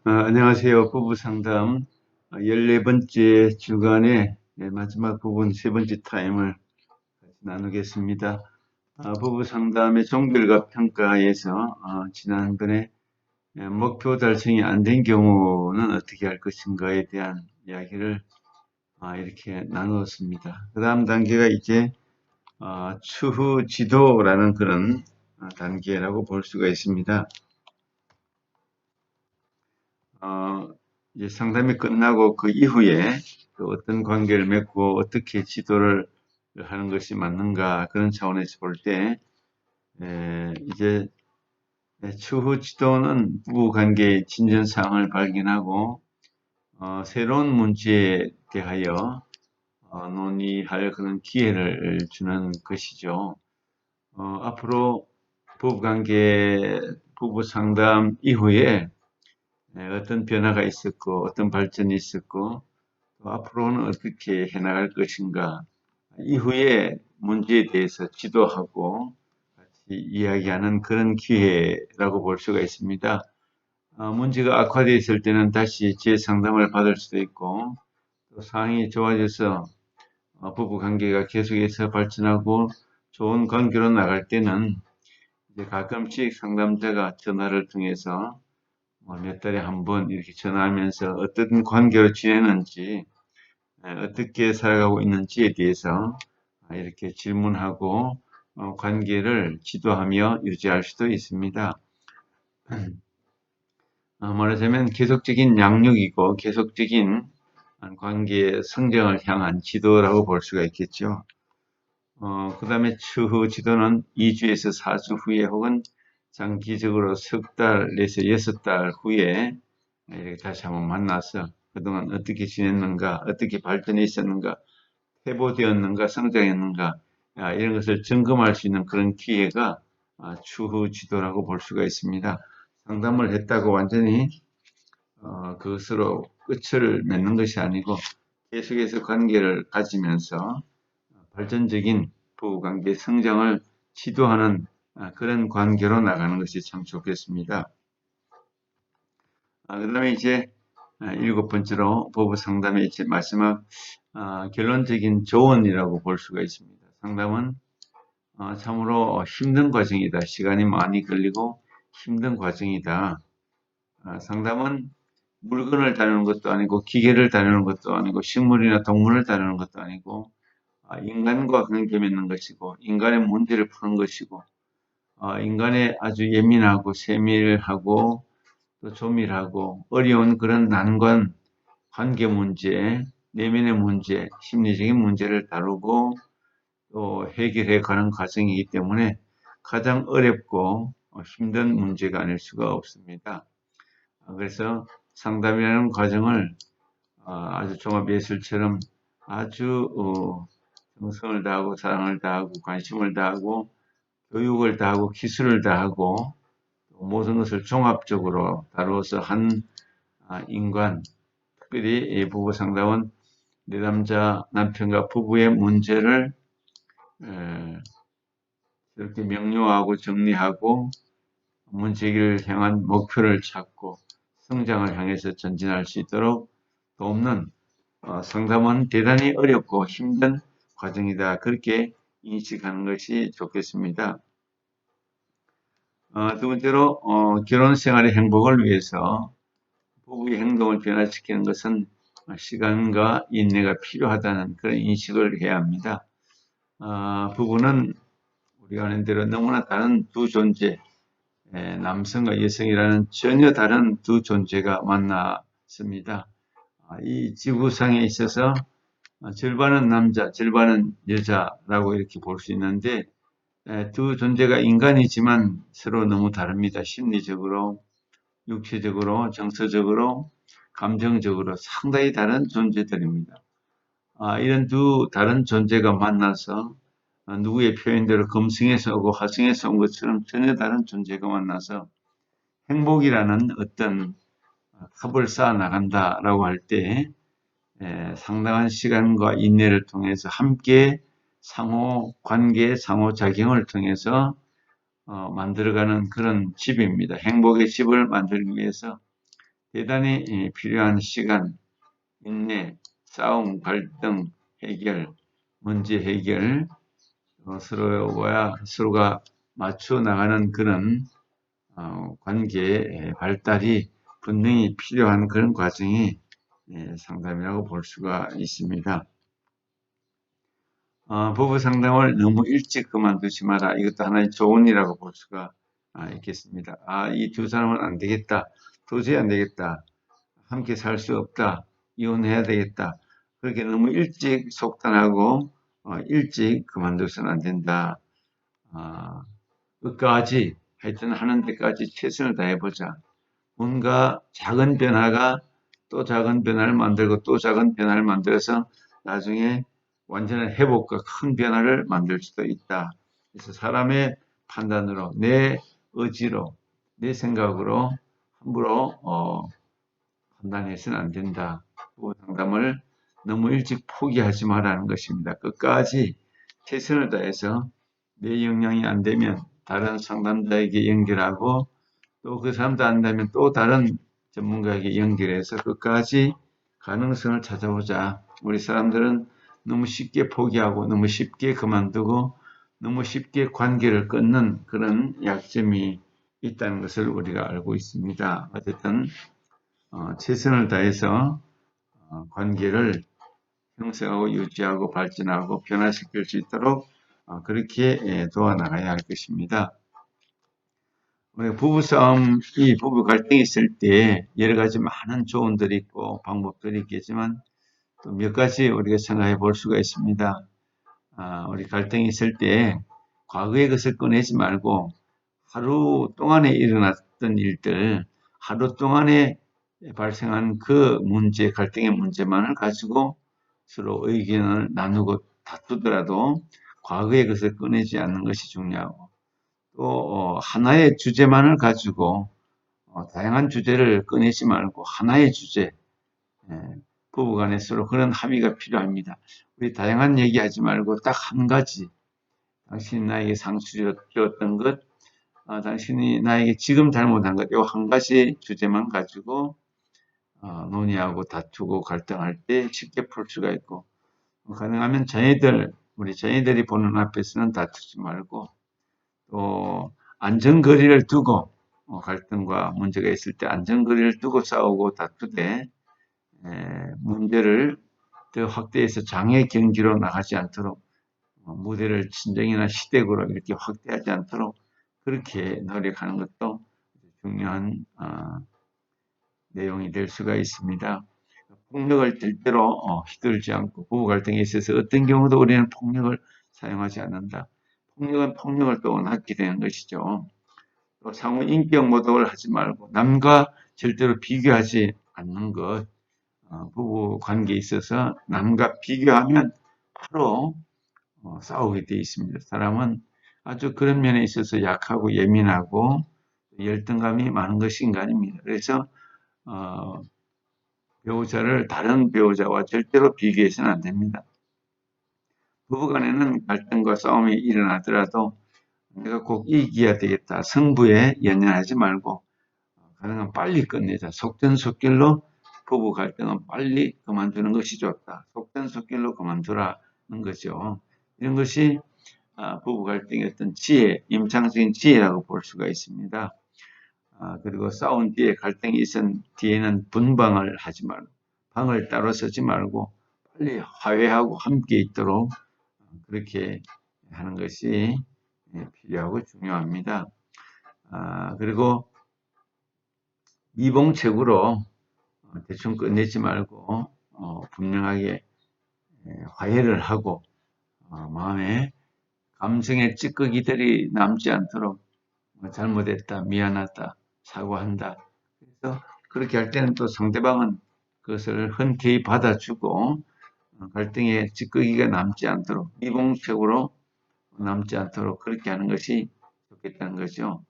안녕하세요. 부부 상담 14번째 주간의 마지막 부분 세 번째 타임을 같이 나누겠습니다. 부부 상담의 종결과 평가에서 지난번에 목표 달성이 안 된 경우는 어떻게 할 것인가에 대한 이야기를 이렇게 나누었습니다. 그 다음 단계가 이제 추후 지도라는 그런 단계라고 볼 수가 있습니다. 어, 이제 상담이 끝나고 그 이후에 그 어떤 관계를 맺고 어떻게 지도를 하는 것이 맞는가 그런 차원에서 볼 때, 이제 추후 지도는 부부 관계의 진전 사항을 발견하고 새로운 문제에 대하여 논의할 그런 기회를 주는 것이죠. 앞으로 부부 관계, 부부 상담 이후에 어떤 변화가 있었고 어떤 발전이 있었고 또 앞으로는 어떻게 해나갈 것인가 이후에 문제에 대해서 지도하고 같이 이야기하는 그런 기회라고 볼 수가 있습니다. 문제가 악화되어 있을 때는 다시 재상담을 받을 수도 있고 또 상황이 좋아져서 부부 관계가 계속해서 발전하고 좋은 관계로 나갈 때는 이제 가끔씩 상담자가 전화를 통해서 몇 달에 한 번 이렇게 전화하면서 어떤 관계로 지내는지, 어떻게 살아가고 있는지에 대해서 이렇게 질문하고 관계를 지도하며 유지할 수도 있습니다. 말하자면 계속적인 양육이고 계속적인 관계의 성장을 향한 지도라고 볼 수가 있겠죠. 그 다음에 추후 지도는 2주에서 4주 후에 혹은 장기적으로 석 달 내서 6달 후에 이렇게 다시 한번 만나서 그동안 어떻게 지냈는가, 어떻게 발전해 있었는가, 회복되었는가, 성장했는가, 이런 것을 점검할 수 있는 그런 기회가 추후 지도라고 볼 수가 있습니다. 상담을 했다고 완전히 그것으로 끝을 맺는 것이 아니고 계속해서 관계를 가지면서 발전적인 부부관계 성장을 지도하는 그런 관계로 나가는 것이 참 좋겠습니다. 그 다음에 이제 일곱 번째로 부부 상담의 이제 마지막 결론적인 조언이라고 볼 수가 있습니다. 상담은 참으로 힘든 과정이다. 시간이 많이 걸리고 힘든 과정이다. 상담은 물건을 다루는 것도 아니고 기계를 다루는 것도 아니고 식물이나 동물을 다루는 것도 아니고 인간과 관계 맺는 것이고 인간의 문제를 푸는 것이고 인간의 아주 예민하고 세밀하고 또 조밀하고 어려운 그런 난관, 관계 문제, 내면의 문제, 심리적인 문제를 다루고 또 해결해 가는 과정이기 때문에 가장 어렵고 힘든 문제가 아닐 수가 없습니다. 그래서 상담이라는 과정을 아주 종합예술처럼 아주 정성을 다하고 사랑을 다하고 관심을 다하고 교육을 다하고 기술을 다하고 모든 것을 종합적으로 다루어서 한 인간, 특별히 부부 상담은 내담자 남편과 부부의 문제를 이렇게 명료하고 정리하고 문제 해결을 향한 목표를 찾고 성장을 향해서 전진할 수 있도록 돕는 상담은 대단히 어렵고 힘든 과정이다. 그렇게 인식하는 것이 좋겠습니다. 두 번째로 결혼 생활의 행복을 위해서 부부의 행동을 변화시키는 것은 시간과 인내가 필요하다는 그런 인식을 해야 합니다. 부부는 우리가 아는 대로 너무나 다른 두 존재, 남성과 여성이라는 전혀 다른 두 존재가 만났습니다. 이 지구상에 있어서 절반은 남자, 절반은 여자라고 이렇게 볼 수 있는데 두 존재가 인간이지만 서로 너무 다릅니다. 심리적으로, 육체적으로, 정서적으로, 감정적으로 상당히 다른 존재들입니다. 이런 두 다른 존재가 만나서 누구의 표현대로 금성에서 오고 화성에서 온 것처럼 전혀 다른 존재가 만나서 행복이라는 어떤 합을 쌓아 나간다라고 할 때 상당한 시간과 인내를 통해서 함께 상호 관계, 상호 작용을 통해서 만들어가는 그런 집입니다. 행복의 집을 만들기 위해서 대단히 필요한 시간, 인내, 싸움, 갈등, 해결, 문제 해결, 서로가 맞춰 나가는 그런 관계의 발달이 분명히 필요한 그런 과정이 상담이라고 볼 수가 있습니다. 부부 상담을 너무 일찍 그만두지 마라. 이것도 하나의 조언이라고 볼 수가 있겠습니다. 이 두 사람은 안 되겠다. 도저히 안 되겠다. 함께 살 수 없다. 이혼해야 되겠다. 그렇게 너무 일찍 속단하고 일찍 그만둬서는 안 된다. 끝까지 하여튼 하는 데까지 최선을 다해보자. 뭔가 작은 변화가 또 작은 변화를 만들고 또 작은 변화를 만들어서 나중에 완전한 회복과 큰 변화를 만들 수도 있다. 그래서 사람의 판단으로, 내 의지로, 내 생각으로 함부로 판단해서는 안 된다. 부부 상담을 너무 일찍 포기하지 말라는 것입니다. 끝까지 최선을 다해서 내 역량이 안 되면 다른 상담자에게 연결하고 또 그 사람도 안 되면 또 다른 전문가에게 연결해서 끝까지 가능성을 찾아보자. 우리 사람들은 너무 쉽게 포기하고 너무 쉽게 그만두고 너무 쉽게 관계를 끊는 그런 약점이 있다는 것을 우리가 알고 있습니다. 어쨌든 최선을 다해서 관계를 형성하고 유지하고 발전하고 변화시킬 수 있도록 그렇게 도와나가야 할 것입니다. 부부싸움이 부부 갈등이 있을 때 여러 가지 많은 조언들이 있고 방법들이 있겠지만 또 몇 가지 우리가 생각해 볼 수가 있습니다. 우리 갈등이 있을 때 과거의 것을 꺼내지 말고 하루 동안에 일어났던 일들, 하루 동안에 발생한 그 문제, 갈등의 문제만을 가지고 서로 의견을 나누고 다투더라도 과거의 것을 꺼내지 않는 것이 중요하고 또 하나의 주제만을 가지고 다양한 주제를 꺼내지 말고 하나의 주제, 부부간에 서로 그런 합의가 필요합니다. 우리 다양한 얘기하지 말고 딱 한 가지, 당신이 나에게 상처 주었던 것, 당신이 나에게 지금 잘못한 것, 이 한 가지 주제만 가지고 논의하고 다투고 갈등할 때 쉽게 풀 수가 있고 가능하면 우리 자녀들이 보는 앞에서는 다투지 말고 또 안전거리를 두고 갈등과 문제가 있을 때 안전거리를 두고 싸우고 다투되 문제를 더 확대해서 장애 경기로 나가지 않도록 무대를 친정이나 시댁으로 이렇게 확대하지 않도록 그렇게 노력하는 것도 중요한 내용이 될 수가 있습니다. 폭력을 절대로 휘둘지 않고 부부 갈등에 있어서 어떤 경우도 우리는 폭력을 사용하지 않는다. 폭력은 폭력을 또 낳게 되는 것이죠. 또 상호 인격 모독을 하지 말고 남과 절대로 비교하지 않는 것. 부부 관계에 있어서 남과 비교하면 바로 싸우게 되어 있습니다. 사람은 아주 그런 면에 있어서 약하고 예민하고 열등감이 많은 것이 인간입니다. 그래서 배우자를 다른 배우자와 절대로 비교해서는 안 됩니다. 부부간에는 갈등과 싸움이 일어나더라도 내가 꼭 이겨야 되겠다. 승부에 연연하지 말고 가능한 빨리 끝내자. 속전속결로 부부 갈등은 빨리 그만두는 것이 좋다. 속전속결로 그만두라는 거죠. 이런 것이 부부 갈등의 어떤 지혜, 임창적인 지혜라고 볼 수가 있습니다. 그리고 싸운 뒤에 갈등이 있은 뒤에는 분방을 하지 말고 방을 따로 서지 말고 빨리 화해하고 함께 있도록 그렇게 하는 것이 필요하고 중요합니다. 그리고 이봉책으로 대충 끝내지 말고 분명하게 화해를 하고 마음에 감정의 찌꺼기들이 남지 않도록 잘못했다, 미안하다, 사과한다. 그래서 그렇게 할 때는 또 상대방은 그것을 흔쾌히 받아주고 갈등의 찌꺼기가 남지 않도록 이봉책으로 남지 않도록 그렇게 하는 것이 좋겠다는 거죠.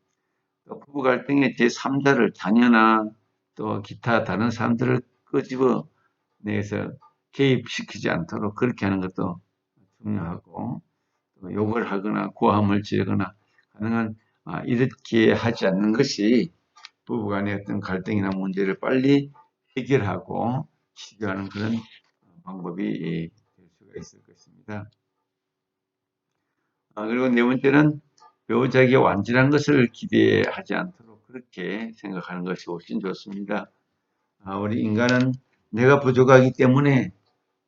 또 부부 갈등의 제3자를 자녀나 또 기타 다른 사람들을 끄집어 내서 개입시키지 않도록 그렇게 하는 것도 중요하고 또 욕을 하거나 고함을 지르거나 가능한 이렇게 하지 않는 것이 부부간의 어떤 갈등이나 문제를 빨리 해결하고 치료하는 그런 방법이 될 수가 있을 것입니다. 그리고 네 번째는 배우자에게 완전한 것을 기대하지 않도록 그렇게 생각하는 것이 훨씬 좋습니다. 우리 인간은 내가 부족하기 때문에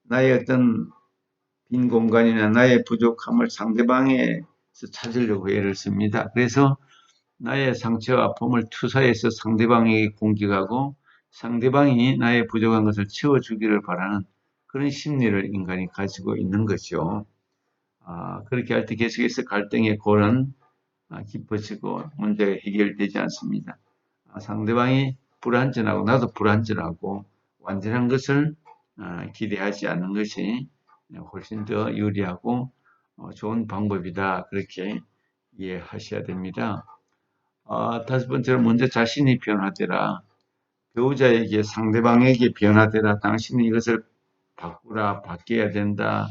나의 어떤 빈 공간이나 나의 부족함을 상대방에서 찾으려고 애를 씁니다. 그래서 나의 상처와 아픔을 투사해서 상대방에게 공격하고 상대방이 나의 부족한 것을 채워주기를 바라는 그런 심리를 인간이 가지고 있는 거죠. 그렇게 할 때 계속해서 갈등의 골은 깊어지고 문제가 해결되지 않습니다. 상대방이 불완전하고 나도 불완전하고 완전한 것을 기대하지 않는 것이 훨씬 더 유리하고 좋은 방법이다. 그렇게 이해하셔야 됩니다. 다섯 번째로 먼저 자신이 변화되라. 배우자에게 상대방에게 변화되라. 당신은 이것을 바꾸라. 바뀌어야 된다.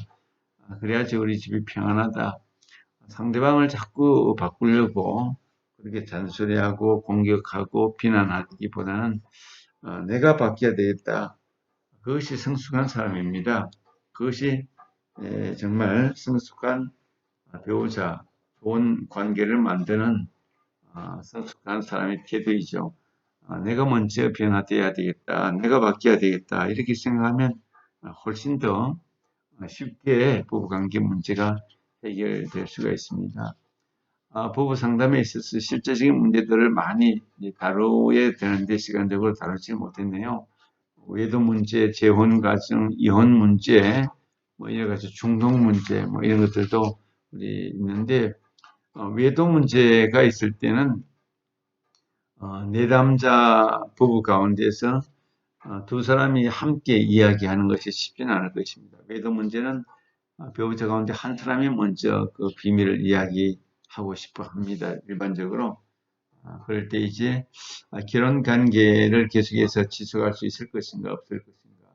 그래야지 우리 집이 평안하다. 상대방을 자꾸 바꾸려고 그렇게 잔소리하고 공격하고 비난하기보다는 내가 바뀌어야 되겠다. 그것이 성숙한 사람입니다. 그것이 정말 성숙한 배우자, 좋은 관계를 만드는 성숙한 사람의 태도이죠. 내가 먼저 변화되어야 되겠다. 내가 바뀌어야 되겠다. 이렇게 생각하면 훨씬 더 쉽게 부부관계 문제가 해결될 수가 있습니다. 부부 상담에 있어서 실제적인 문제들을 많이 다루어야 되는데 시간적으로 다루지 못했네요. 외도 문제, 재혼 가정, 이혼 문제, 뭐 여러 가지 중독 문제, 뭐 이런 것들도 우리 있는데 외도 문제가 있을 때는 내담자 부부 가운데서 두 사람이 함께 이야기하는 것이 쉽지는 않을 것입니다. 외도 문제는 배우자 가운데 한 사람이 먼저 그 비밀을 이야기하고 싶어 합니다. 일반적으로. 그럴 때 이제 결혼 관계를 계속해서 지속할 수 있을 것인가 없을 것인가.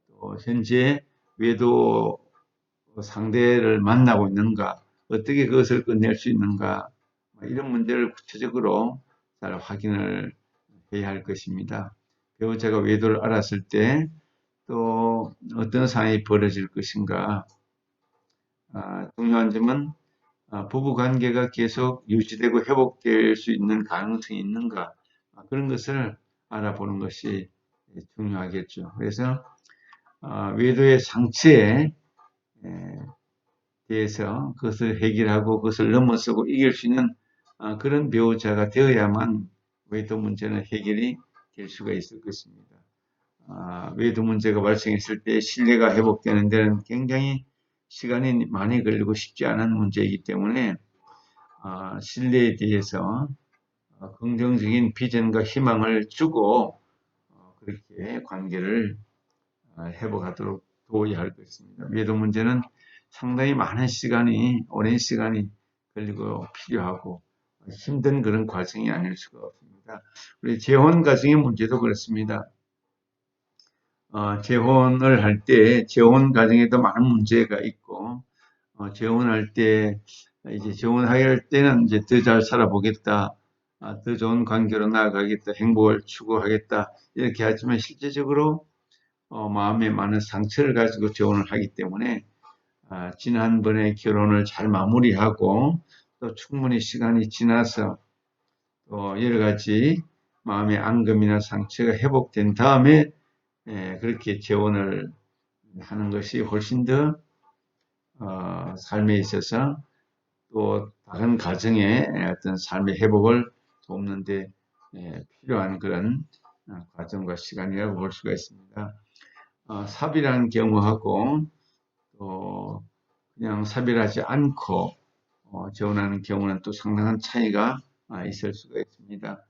또 현재 외도 상대를 만나고 있는가. 어떻게 그것을 끝낼 수 있는가. 이런 문제를 구체적으로 잘 확인을 해야 할 것입니다. 배우자가 외도를 알았을 때 또 어떤 상황이 벌어질 것인가. 중요한 점은 부부 관계가 계속 유지되고 회복될 수 있는 가능성이 있는가. 그런 것을 알아보는 것이 중요하겠죠. 그래서 외도의 상처에 대해서 그것을 해결하고 그것을 넘어서고 이길 수 있는 그런 배우자가 되어야만 외도 문제는 해결이 될 수가 있을 것입니다. 외도 문제가 발생했을 때 신뢰가 회복되는 데는 굉장히 시간이 많이 걸리고 쉽지 않은 문제이기 때문에 신뢰에 대해서 긍정적인 비전과 희망을 주고 그렇게 관계를 회복하도록 도와야 할 것입니다. 외도 문제는 상당히 많은 시간이, 오랜 시간이 걸리고 필요하고 힘든 그런 과정이 아닐 수가 없습니다. 우리 재혼 과정의 문제도 그렇습니다. 재혼을 할 때 재혼 과정에도 많은 문제가 있고 재혼할 때 이제 재혼할 때는 이제 더 잘 살아보겠다, 더 좋은 관계로 나아가겠다, 행복을 추구하겠다 이렇게 하지만 실제적으로 마음에 많은 상처를 가지고 재혼을 하기 때문에 지난번에 결혼을 잘 마무리하고 또 충분히 시간이 지나서 또 여러 가지 마음의 앙금이나 상처가 회복된 다음에 그렇게 재혼을 하는 것이 훨씬 더 삶에 있어서 또 다른 가정의 어떤 삶의 회복을 돕는데 필요한 그런 과정과 시간이라고 볼 수가 있습니다. 삽이라는 경우하고 또 그냥 삽일하지 않고 재혼하는 경우는 또 상당한 차이가 있을 수가 있습니다.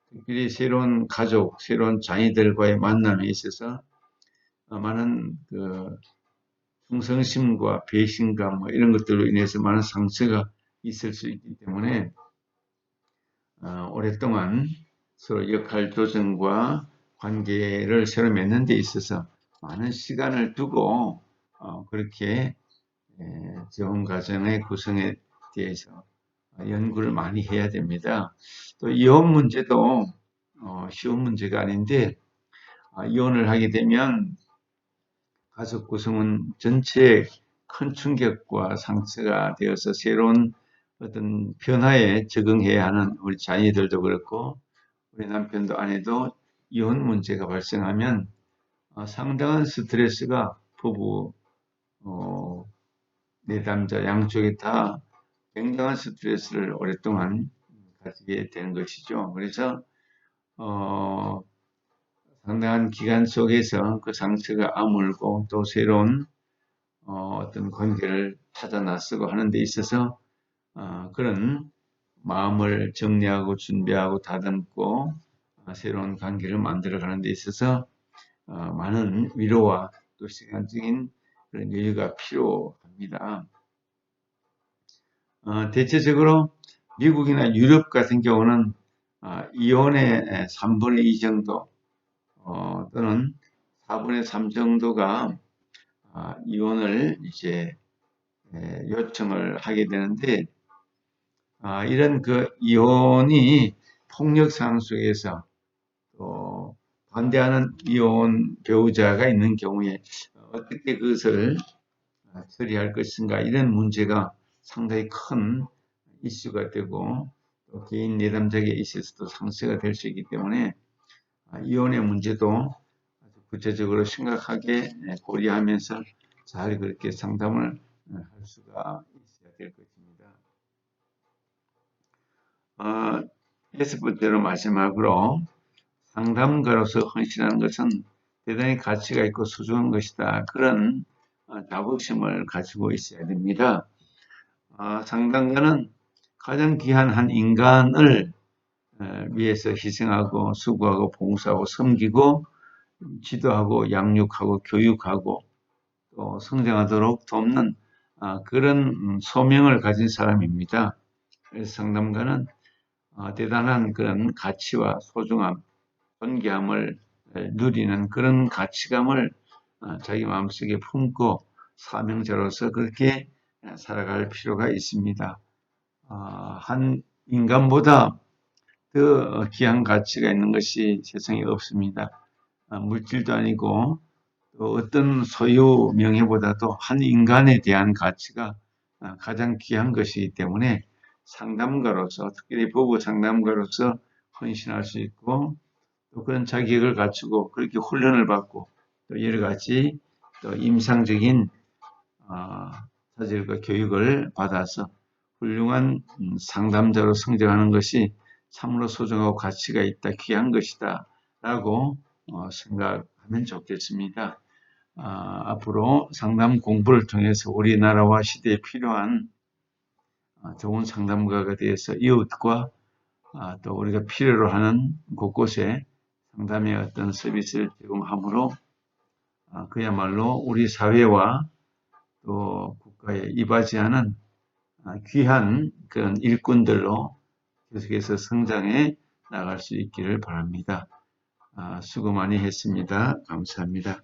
특별히 새로운 가족, 새로운 자녀들과의 만남에 있어서 많은 그 충성심과 배신감 뭐 이런 것들로 인해서 많은 상처가 있을 수 있기 때문에 오랫동안 서로 역할 조정과 관계를 새로 맺는 데 있어서 많은 시간을 두고 그렇게 재혼 가정의 구성에 대해서 연구를 많이 해야 됩니다. 또 이혼 문제도 쉬운 문제가 아닌데, 이혼을 하게 되면 가족 구성은 전체에 큰 충격과 상처가 되어서 새로운 어떤 변화에 적응해야 하는 우리 자녀들도 그렇고 우리 남편도 아내도 이혼 문제가 발생하면 상당한 스트레스가 부부 내담자 양쪽에 다 굉장한 스트레스를 오랫동안 가지게 되는 것이죠. 그래서 상당한 기간 속에서 그 상처가 아물고 또 새로운 어떤 관계를 찾아 나서고 하는 데 있어서 그런 마음을 정리하고 준비하고 다듬고 새로운 관계를 만들어가는 데 있어서 많은 위로와 또 시간적인 그런 여유가 필요합니다. 대체적으로 미국이나 유럽 같은 경우는 이혼의 3분의 2 정도 또는 4분의 3 정도가 이혼을 이제 요청을 하게 되는데 이런 그 이혼이 폭력 상황 속에서 또 반대하는 이혼 배우자가 있는 경우에 어떻게 그것을 처리할 것인가 이런 문제가 상당히 큰 이슈가 되고 또 개인 내담자에 있어서도 상처가 될 수 있기 때문에 이혼의 문제도 아주 구체적으로 심각하게 고려하면서 잘 그렇게 상담을 할 수가 있어야 될 것입니다. 여섯 번째로 마지막으로 상담가로서 헌신하는 것은 대단히 가치가 있고 소중한 것이다. 그런 자부심을 가지고 있어야 됩니다. 상담가는 가장 귀한 한 인간을 위해서 희생하고 수고하고 봉사하고 섬기고 지도하고 양육하고 교육하고 또 성장하도록 돕는 그런 소명을 가진 사람입니다. 그래서 상담가는 대단한 그런 가치와 소중함, 존귀함을 누리는 그런 가치감을 자기 마음속에 품고 사명자로서 그렇게 살아갈 필요가 있습니다. 한 인간보다 더 귀한 가치가 있는 것이 세상에 없습니다. 물질도 아니고 또 어떤 소유 명예보다도 한 인간에 대한 가치가 가장 귀한 것이기 때문에 상담가로서 특별히 부부 상담가로서 헌신할 수 있고 또 그런 자격을 갖추고 그렇게 훈련을 받고 또 여러 가지 또 임상적인 사실과 교육을 받아서 훌륭한 상담자로 성장하는 것이 참으로 소중하고 가치가 있다, 귀한 것이다 라고 생각하면 좋겠습니다. 앞으로 상담 공부를 통해서 우리나라와 시대에 필요한 좋은 상담가가 되어서 이웃과 또 우리가 필요로 하는 곳곳에 상담의 어떤 서비스를 제공함으로 그야말로 우리 사회와 또 국가에 이바지하는 귀한 그런 일꾼들로 계속해서 성장해 나갈 수 있기를 바랍니다. 수고 많이 했습니다. 감사합니다.